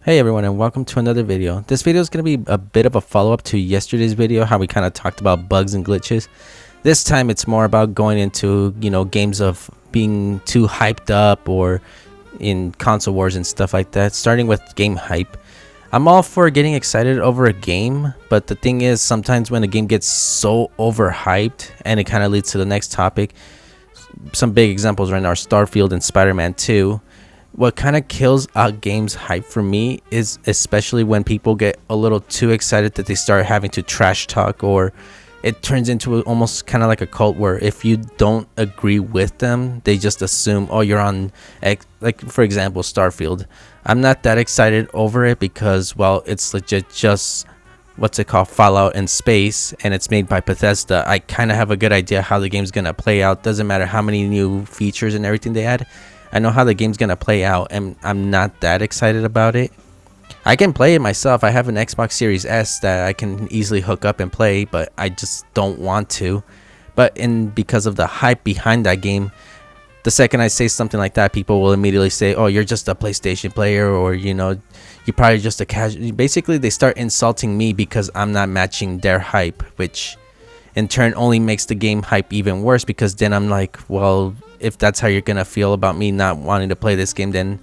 Hey everyone, and welcome to another video. This video is going to be a bit of a follow-up to yesterday's video, how we kind of talked about bugs and glitches. This time it's more about going into, games of being too hyped up or in console wars and stuff like that, starting with game hype. I'm all for getting excited over a game, but the thing is sometimes when a game gets so overhyped, and it kind of leads to the next topic. Some big examples right now are Starfield and Spider-Man 2. What kind of kills a game's hype for me is especially when people get a little too excited that they start having to trash talk, or it turns into almost kind of like a cult where if you don't agree with them, they just assume, oh, you're on X. Like, for example, Starfield. I'm not that excited over it because, well, it's legit just what's it called, Fallout in space, and it's made by Bethesda. I kind of have a good idea how the game's gonna play out. Doesn't matter how many new features and everything they add. I know how the game's gonna play out, and I'm not that excited about it. I can play it myself. I have an Xbox Series S that I can easily hook up and play, but I just don't want to. But because of the hype behind that game, the second I say something like that, people will immediately say, oh, you're just a PlayStation player, or you're probably just a casual. Basically, they start insulting me because I'm not matching their hype, which in turn only makes the game hype even worse, because then I'm like, well, if that's how you're gonna feel about me not wanting to play this game, then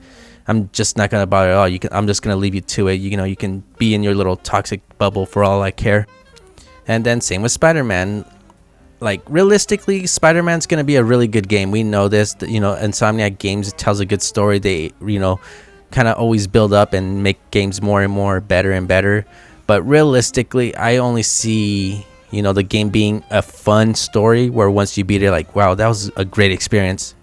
I'm just not gonna bother at all. I'm just gonna leave you to it. You can be in your little toxic bubble for all I care. And then same with Spider-Man. Like, realistically, Spider-Man's gonna be a really good game. We know this. Insomniac Games tells a good story. They kind of always build up and make games more and more better and better. But realistically, I only see the game being a fun story where once you beat it, like, wow, that was a great experience.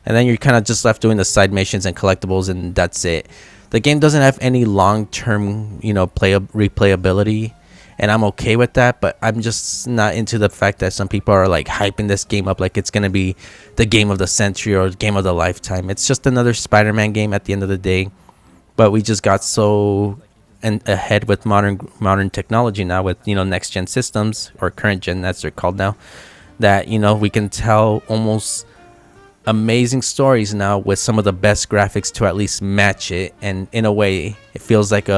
And then you're kind of just left doing the side missions and collectibles, and that's it. The game doesn't have any long-term, replayability, and I'm okay with that, but I'm just not into the fact that some people are like hyping this game up like it's going to be the game of the century or game of the lifetime. It's just another Spider-Man game at the end of the day, but we just got so ahead with modern technology now, with next gen systems, or current gen as they're called now, that we can tell almost amazing stories now with some of the best graphics to at least match it. And in a way, it feels like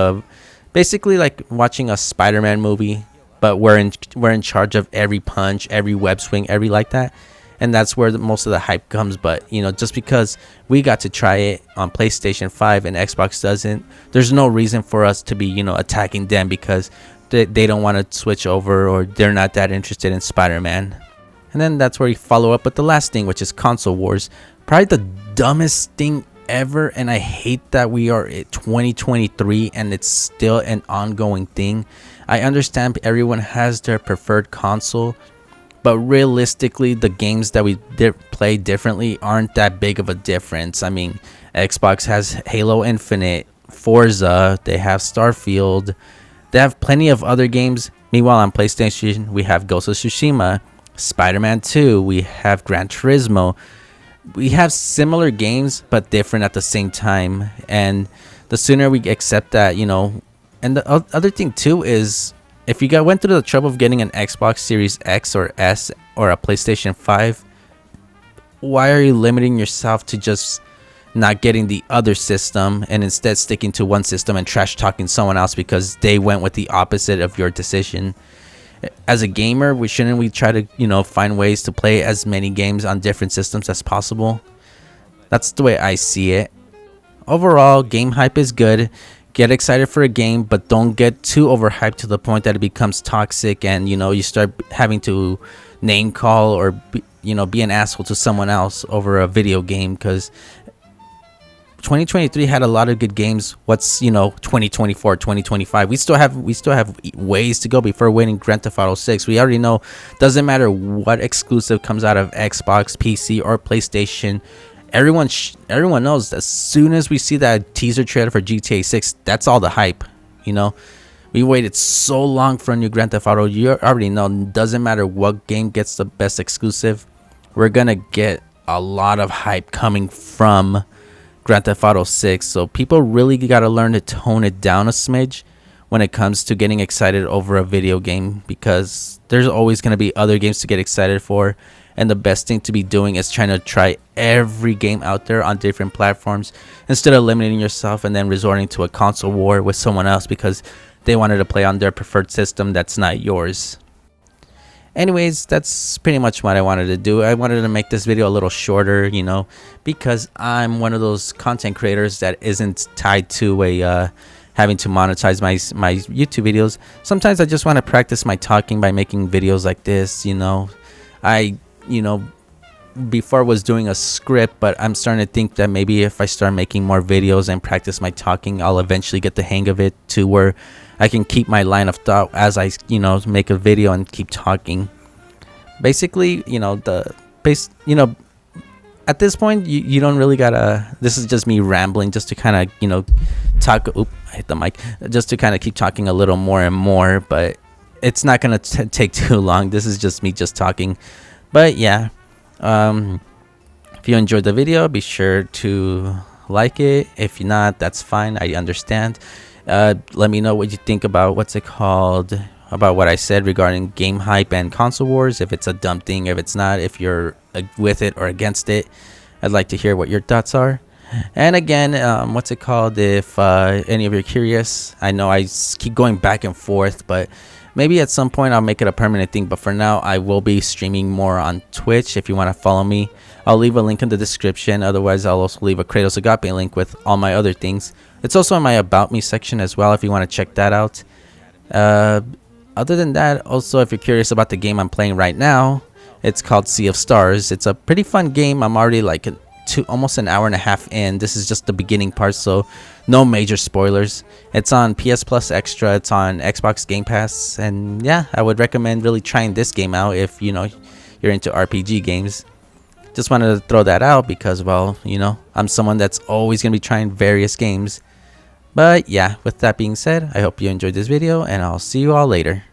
basically like watching a Spider-Man movie, but we're in charge of every punch, every web swing, every like that. And that's where most of the hype comes. But just because we got to try it on PlayStation 5 and Xbox doesn't, there's no reason for us to be attacking them because they don't want to switch over, or they're not that interested in Spider-Man. And then that's where we follow up with the last thing, which is console wars. Probably the dumbest thing ever, and I hate that we are at 2023 and it's still an ongoing thing. I understand everyone has their preferred console, but realistically, the games that we play differently aren't that big of a difference. I mean, Xbox has Halo Infinite, Forza, they have Starfield, they have plenty of other games. Meanwhile, on PlayStation, we have Ghost of Tsushima, Spider-Man 2, we have Gran Turismo. We have similar games, but different at the same time. And the sooner we accept that, and the other thing too is, if you went through the trouble of getting an Xbox Series X or S or a PlayStation 5, why are you limiting yourself to just not getting the other system and instead sticking to one system and trash talking someone else because they went with the opposite of your decision? As a gamer, shouldn't we try to find ways to play as many games on different systems as possible? That's the way I see it. Overall, game hype is good. Get excited for a game, but don't get too overhyped to the point that it becomes toxic and you start having to name call or be an asshole to someone else over a video game, because 2023 had a lot of good games. What's 2024, 2025? We still have ways to go before winning Grand Theft Auto 6. We already know, doesn't matter what exclusive comes out of Xbox, PC, or PlayStation. Everyone knows as soon as we see that teaser trailer for GTA 6, that's all the hype. We waited so long for a new Grand Theft Auto. You already know, doesn't matter what game gets the best exclusive, we're gonna get a lot of hype coming from Grand Theft Auto 6. So people really gotta learn to tone it down a smidge when it comes to getting excited over a video game, because there's always gonna be other games to get excited for. and the best thing to be doing is trying to try every game out there on different platforms instead of limiting yourself and then resorting to a console war with someone else because they wanted to play on their preferred system that's not yours. Anyways, that's pretty much what I wanted to do. I wanted to make this video a little shorter, you know, because I'm one of those content creators that isn't tied to a having to monetize my YouTube videos. Sometimes I just want to practice my talking by making videos like this, you know. Before was doing a script, but I'm starting to think that maybe if I start making more videos and practice my talking, I'll eventually get the hang of it to where I can keep my line of thought as I, make a video and keep talking. Basically, at this point, you don't really gotta. This is just me rambling, just to kind of, talk. Oop, I hit the mic. Just to kind of keep talking a little more and more, but it's not gonna take too long. This is just me just talking. But yeah, if you enjoyed the video, be sure to like it. If you're not, that's fine. I understand. Let me know what you think about about what I said regarding game hype and console wars. If it's a dumb thing, if it's not, if you're with it or against it, I'd like to hear what your thoughts are. And again, if any of you are curious, I know I keep going back and forth, but maybe at some point I'll make it a permanent thing. But for now, I will be streaming more on Twitch. If you want to follow me, I'll leave a link in the description. Otherwise, I'll also leave a Kratos Agape link with all my other things. It's also in my About Me section as well if you want to check that out. Other than that, also, if you're curious about the game I'm playing right now, it's called Sea of Stars. It's a pretty fun game. I'm already like almost an hour and a half in. This is just the beginning part, so no major spoilers. It's on PS Plus Extra. It's on Xbox Game Pass, and yeah, I would recommend really trying this game out if you're into RPG games. Just wanted to throw that out because, well, I'm someone that's always gonna be trying various games. But yeah, with that being said, I hope you enjoyed this video, and I'll see you all later.